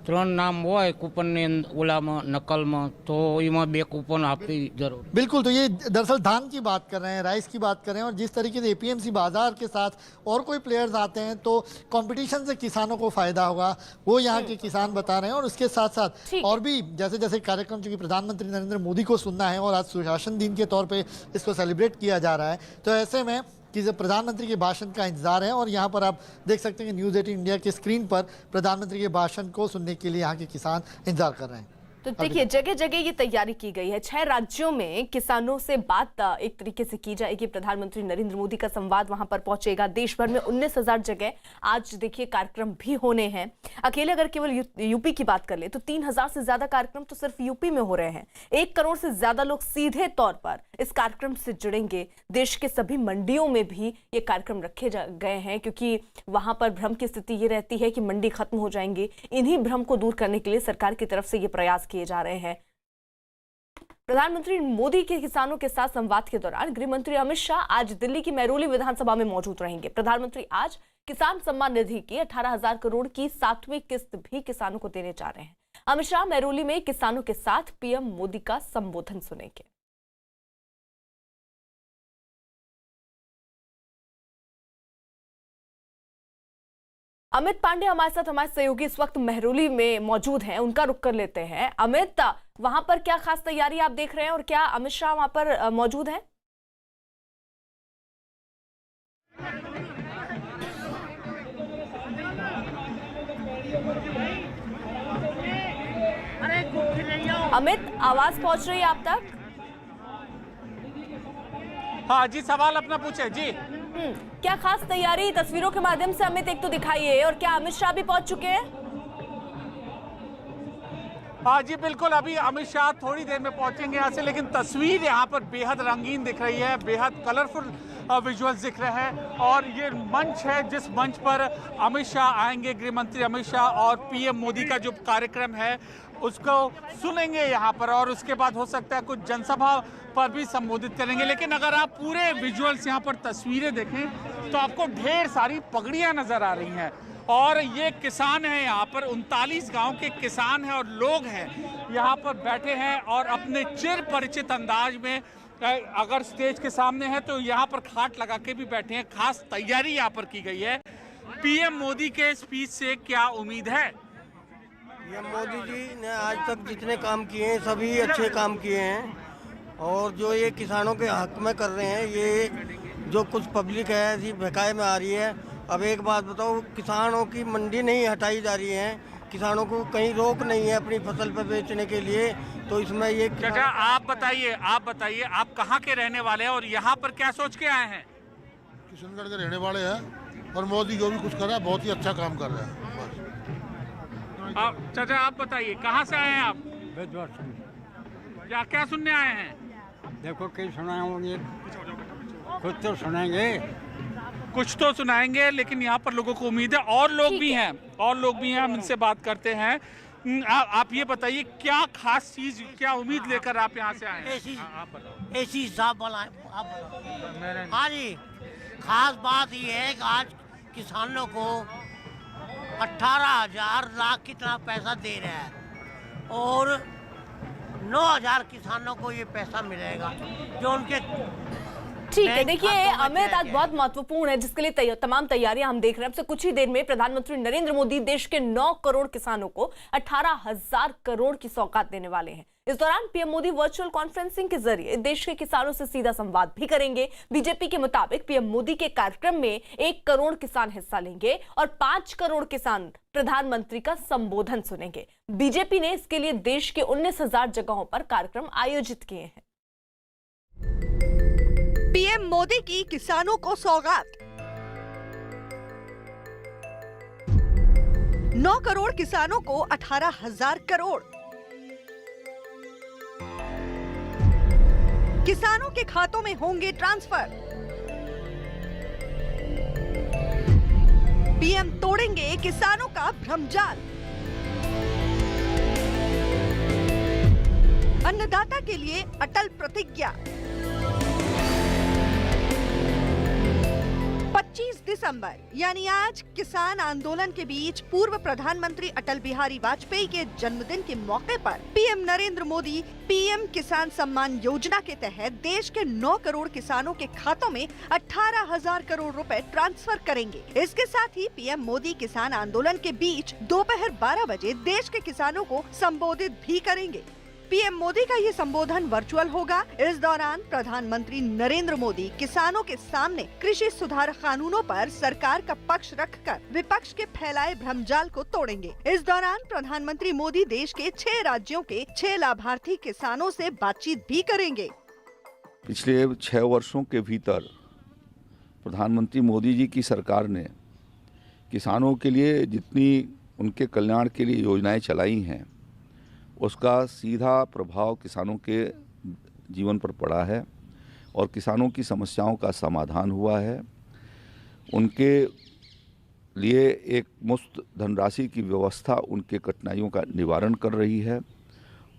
3 નામ હોય કૂપનની ઓલામાં નકલમાં તો એમાં 2 કૂપન આપવી જરૂર। बिल्कुल, तो ये दरअसल धान की बात कर रहे हैं, राइस की बात कर रहे हैं। और जिस तरीके से एपीएमसी बाजार के साथ और कोई प्लेयर्स आते हैं तो कंपटीशन से किसानों को फायदा होगा, वो यहाँ के किसान बता रहे हैं। और उसके साथ साथ और भी जैसे जैसे कार्यक्रम, चूंकि प्रधानमंत्री नरेंद्र मोदी को सुनना है और आज सुशासन दिन के तौर पर इसको सेलिब्रेट किया जा रहा है, तो ऐसे में कि प्रधानमंत्री के भाषण का इंतजार है। और यहाँ पर आप देख सकते हैं कि न्यूज़ 18 इंडिया की स्क्रीन पर प्रधानमंत्री के भाषण को सुनने के लिए यहाँ के किसान इंतजार कर रहे हैं। तो देखिए, जगह जगह ये तैयारी की गई है। 6 राज्यों में किसानों से बात एक तरीके से की जाएगी। प्रधानमंत्री नरेंद्र मोदी का संवाद वहां पर पहुंचेगा। देश भर में 19,000 जगह आज देखिए कार्यक्रम भी होने हैं। अकेले अगर केवल यूपी की बात कर ले तो 3,000 से ज्यादा कार्यक्रम तो सिर्फ यूपी में हो रहे हैं। 1 करोड़ से ज्यादा लोग सीधे तौर पर इस कार्यक्रम से जुड़ेंगे। देश के सभी मंडियों में भी ये कार्यक्रम रखे गए हैं, क्योंकि वहां पर भ्रम की स्थिति ये रहती है कि मंडी खत्म हो जाएंगे। इन्हीं भ्रम को दूर करने के लिए सरकार की तरफ से ये प्रयास किए जा रहे हैं। प्रधानमंत्री मोदी के किसानों के साथ संवाद के दौरान गृह मंत्री अमित शाह आज दिल्ली की महरौली विधानसभा में मौजूद रहेंगे। प्रधानमंत्री आज किसान सम्मान निधि की 18,000 करोड़ की 7वीं किस्त भी किसानों को देने जा रहे हैं। अमित शाह महरौली में किसानों के साथ पीएम मोदी का संबोधन सुनेंगे। अमित पांडे हमारे साथ, हमारे सहयोगी इस वक्त मेहरौली में मौजूद हैं, उनका रुख कर लेते हैं। अमित, वहां पर क्या खास तैयारी आप देख रहे हैं और क्या अमित शाह वहां पर मौजूद हैं? अमित, आवाज पहुंच रही है आप तक? हाँ जी, सवाल अपना पूछे जी। क्या खास तैयारी तस्वीरों के माध्यम से अमित एक तो दिखाइए, और क्या अमित शाह भी पहुंच चुके हैं? हाँ जी बिल्कुल, अभी अमित शाह थोड़ी देर में पहुंचेंगे यहाँ से, लेकिन तस्वीर यहाँ पर बेहद रंगीन दिख रही है, बेहद कलरफुल विजुअल्स दिख रहे हैं। और ये मंच है जिस मंच पर अमित शाह आएंगे, गृह मंत्री अमित शाह, और पीएम मोदी का जो कार्यक्रम है उसको सुनेंगे यहाँ पर, और उसके बाद हो सकता है कुछ जनसभा पर भी संबोधित करेंगे। लेकिन अगर आप पूरे विजुअल्स यहाँ पर तस्वीरें देखें तो आपको ढेर सारी पगड़ियाँ नजर आ रही हैं, और ये किसान हैं यहाँ पर, 39 गांव के किसान हैं और लोग हैं यहाँ पर बैठे हैं, और अपने चिर परिचित अंदाज में अगर स्टेज के सामने है तो यहाँ पर खाट लगा के भी बैठे हैं। खास तैयारी यहाँ पर की गई है। पीएम मोदी के स्पीच से क्या उम्मीद है? पीएम मोदी जी ने आज तक जितने काम किए हैं सभी अच्छे काम किए हैं, और जो ये किसानों के हक में कर रहे हैं, ये जो कुछ पब्लिक है ऐसी बहकाए में आ रही है। अब एक बात बताओ, किसानों की मंडी नहीं हटाई जा रही है, किसानों को कहीं रोक नहीं है अपनी फसल पर बेचने के लिए, तो इसमें ये चाचा आप बताइए, आप कहाँ के रहने वाले हैं और यहाँ पर क्या सोच के आए हैं? किशनगढ़ के रहने वाले हैं, और मोदी जो भी कुछ कर रहा है बहुत ही अच्छा काम कर रहे हैं। चाचा आप बताइए, कहाँ से आए हैं आप? क्या सुनने आए हैं? देखो कई सुनाएंगे, कुछ तो सुनाएंगे, कुछ तो सुनाएंगे, लेकिन यहाँ पर लोगों को उम्मीद है, और लोग भी हैं, हम इनसे बात करते हैं। आप ये बताइए, क्या खास चीज, क्या उम्मीद लेकर आप यहाँ से आए हैं? ऐसी साहब वाला है। हाँ जी, खास बात ये है कि आज किसानों को 18,000 लाख कितना पैसा दे रहा है, और 9,000 किसानों को ये पैसा मिलेगा जो उनके। ठीक है, देखिए अमित, आज बहुत महत्वपूर्ण है जिसके लिए तमाम तैयारियां हम देख रहे हैं। अब से कुछ ही देर में प्रधानमंत्री नरेंद्र मोदी देश के 9 करोड़ किसानों को 18,000 करोड़ की सौगात देने वाले हैं। इस दौरान पीएम मोदी वर्चुअल कॉन्फ्रेंसिंग के जरिए देश के किसानों से सीधा संवाद भी करेंगे। बीजेपी के मुताबिक पीएम मोदी के कार्यक्रम में 1 करोड़ किसान हिस्सा लेंगे और 5 करोड़ किसान प्रधानमंत्री का संबोधन सुनेंगे। बीजेपी ने इसके लिए देश के 19,000 जगहों पर कार्यक्रम आयोजित किए हैं। पीएम मोदी की किसानों को सौगात। 9 करोड़ किसानों को 18,000 करोड़। किसानों के खातों में होंगे ट्रांसफर। पीएम तोड़ेंगे किसानों का भ्रमजाल। अन्नदाता के लिए अटल प्रतिज्ञा। 25 दिसंबर यानी आज किसान आंदोलन के बीच पूर्व प्रधानमंत्री अटल बिहारी वाजपेयी के जन्मदिन के मौके पर पीएम नरेंद्र मोदी पीएम किसान सम्मान योजना के तहत देश के 9 करोड़ किसानों के खातों में 18,000 करोड़ रुपए ट्रांसफर करेंगे। इसके साथ ही पीएम मोदी किसान आंदोलन के बीच दोपहर 12 बजे देश के किसानों को संबोधित भी करेंगे। पीएम मोदी का ये संबोधन वर्चुअल होगा। इस दौरान प्रधानमंत्री नरेंद्र मोदी किसानों के सामने कृषि सुधार कानूनों पर सरकार का पक्ष रखकर विपक्ष के फैलाए भ्रमजाल को तोड़ेंगे। इस दौरान प्रधानमंत्री मोदी देश के 6 राज्यों के 6 लाभार्थी किसानों से बातचीत भी करेंगे। पिछले 6 वर्षों के भीतर प्रधानमंत्री मोदी जी की सरकार ने किसानों के लिए जितनी उनके कल्याण के लिए योजनाएं चलाई हैं, उसका सीधा प्रभाव किसानों के जीवन पर पड़ा है और किसानों की समस्याओं का समाधान हुआ है। उनके लिए एक मुफ्त धनराशि की व्यवस्था उनके कठिनाइयों का निवारण कर रही है,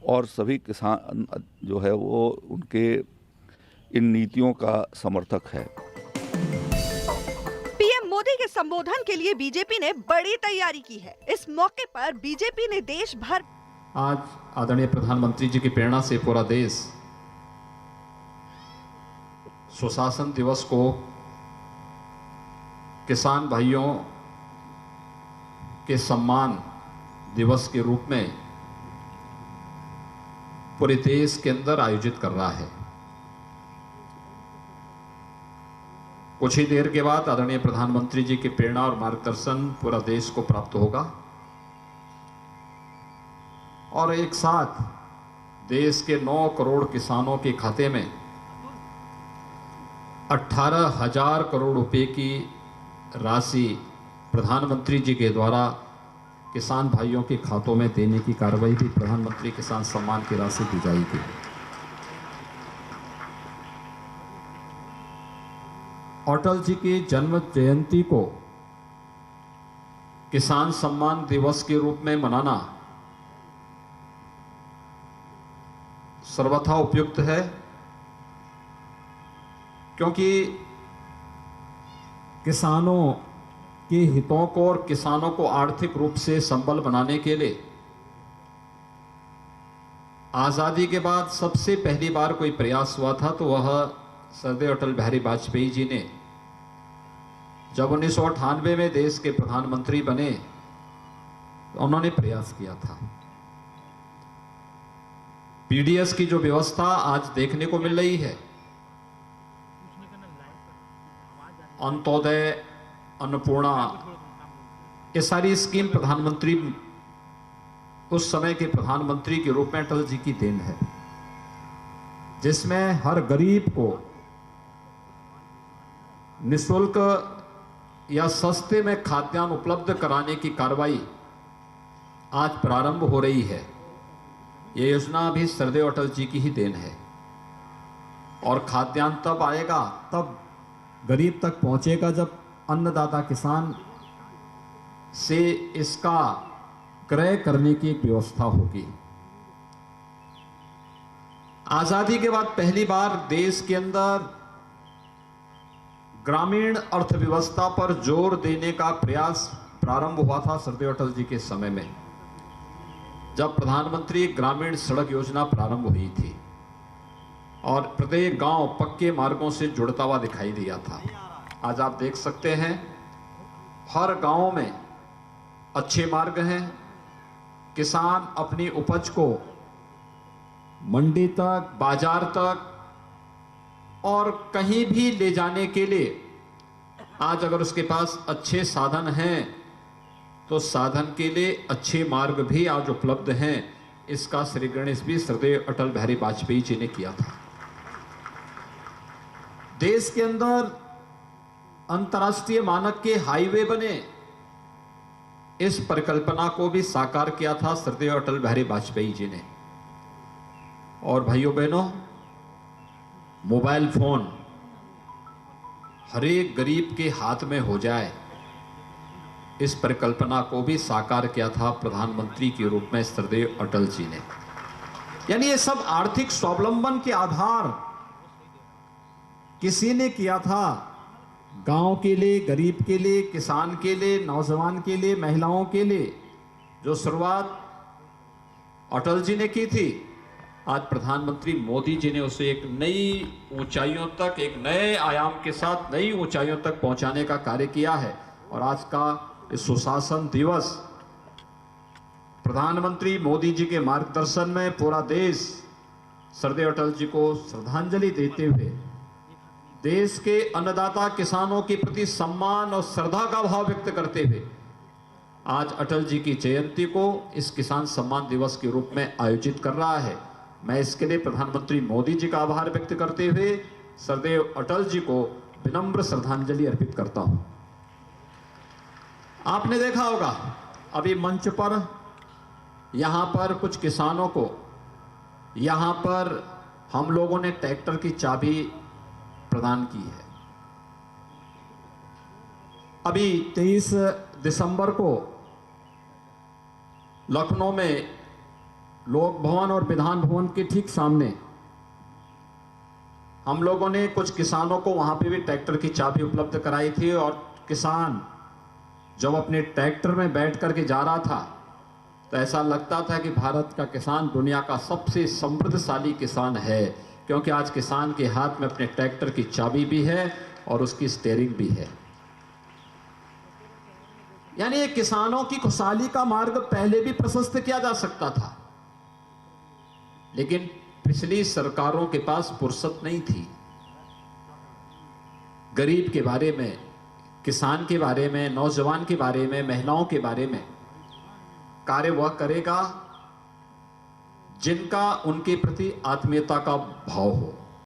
और सभी किसान जो है वो उनके इन नीतियों का समर्थक है। पीएम मोदी के संबोधन के लिए बीजेपी ने बड़ी तैयारी की है। इस मौके पर बीजेपी ने देश भर आज आदरणीय प्रधानमंत्री जी की प्रेरणा से पूरा देश सुशासन दिवस को किसान भाइयों के सम्मान दिवस के रूप में पूरे देश के अंदर आयोजित कर रहा है। कुछ ही देर के बाद आदरणीय प्रधानमंत्री जी की प्रेरणा और मार्गदर्शन पूरा देश को प्राप्त होगा और एक साथ देश के 9 करोड़ किसानों के खाते में 18,000 करोड़ रुपए की राशि प्रधानमंत्री जी के द्वारा किसान भाइयों के खातों में देने की कार्रवाई भी प्रधानमंत्री किसान सम्मान की राशि दी जाएगी। अटल जी की जन्म जयंती को किसान सम्मान दिवस के रूप में मनाना सर्वथा उपयुक्त है, क्योंकि किसानों के हितों को और किसानों को आर्थिक रूप से संबल बनाने के लिए आजादी के बाद सबसे पहली बार कोई प्रयास हुआ था तो वह सरदेव अटल बिहारी वाजपेयी जी ने जब 1998 में देश के प्रधानमंत्री बने तो उन्होंने प्रयास किया था। पीडीएस की जो व्यवस्था आज देखने को मिल रही है, अंत्योदय, अन्नपूर्णा, ये सारी स्कीम प्रधानमंत्री उस समय के प्रधानमंत्री के रूप में अटल जी की देन है, जिसमें हर गरीब को निःशुल्क या सस्ते में खाद्यान्न उपलब्ध कराने की कार्रवाई आज प्रारंभ हो रही है। ये योजना भी सरदेव अटल जी की ही देन है और खाद्यान्न तब आएगा, तब गरीब तक पहुंचेगा जब अन्नदाता किसान से इसका क्रय करने की एक व्यवस्था होगी। आजादी के बाद पहली बार देश के अंदर ग्रामीण अर्थव्यवस्था पर जोर देने का प्रयास प्रारंभ हुआ था सरदेव अटल जी के समय में, जब प्रधानमंत्री ग्रामीण सड़क योजना प्रारंभ हुई थी और प्रत्येक गांव पक्के मार्गों से जुड़ता हुआ दिखाई दिया था। आज आप देख सकते हैं हर गांव में अच्छे मार्ग हैं, किसान अपनी उपज को मंडी तक, बाजार तक और कहीं भी ले जाने के लिए आज अगर उसके पास अच्छे साधन हैं तो साधन के लिए अच्छे मार्ग भी आज उपलब्ध हैं। इसका श्री गणेश भी सरदेव अटल बिहारी वाजपेयी जी ने किया था। देश के अंदर अंतर्राष्ट्रीय मानक के हाईवे बने, इस परिकल्पना को भी साकार किया था सरदेव अटल बिहारी वाजपेयी जी ने। और भाइयों बहनों, मोबाइल फोन हर एक गरीब के हाथ में हो जाए, इस परिकल्पना को भी साकार किया था प्रधानमंत्री के रूप में सरदेव अटल जी ने। यानी ये सब आर्थिक स्वावलंबन के आधार किसी ने किया था, गांव के लिए, गरीब के लिए, किसान के लिए, नौजवान के लिए, महिलाओं के लिए जो शुरुआत अटल जी ने की थी, आज प्रधानमंत्री मोदी जी ने उसे एक नई ऊंचाइयों तक, एक नए आयाम के साथ नई ऊंचाइयों तक पहुंचाने का कार्य किया है। और आज का इस सुशासन दिवस प्रधानमंत्री मोदी जी के मार्गदर्शन में पूरा देश सरदेव अटल जी को श्रद्धांजलि देते हुए देश के अन्नदाता किसानों के प्रति सम्मान और श्रद्धा का भाव व्यक्त करते हुए आज अटल जी की जयंती को इस किसान सम्मान दिवस के रूप में आयोजित कर रहा है। मैं इसके लिए प्रधानमंत्री मोदी जी का आभार व्यक्त करते हुए सरदेव अटल जी को विनम्र श्रद्धांजलि अर्पित करता हूं। आपने देखा होगा अभी मंच पर यहां पर कुछ किसानों को यहां पर हम लोगों ने ट्रैक्टर की चाबी प्रदान की है। अभी 23 दिसंबर को लखनऊ में लोक भवन और विधान भवन के ठीक सामने हम लोगों ने कुछ किसानों को वहां पे भी ट्रैक्टर की चाबी उपलब्ध कराई थी। और किसान जब अपने ट्रैक्टर में बैठ करके जा रहा था तो ऐसा लगता था कि भारत का किसान दुनिया का सबसे समृद्धशाली किसान है, क्योंकि आज किसान के हाथ में अपने ट्रैक्टर की चाबी भी है और उसकी स्टीयरिंग भी है। यानी ये किसानों की खुशहाली का मार्ग पहले भी प्रशस्त किया जा सकता था, लेकिन पिछली सरकारों के पास फुर्सत नहीं थी। गरीब के बारे में, किसान के बारे में, नौजवान के बारे में, महिलाओं के बारे में कार्य वह करेगा जिनका उनके प्रति आत्मीयता का भाव हो।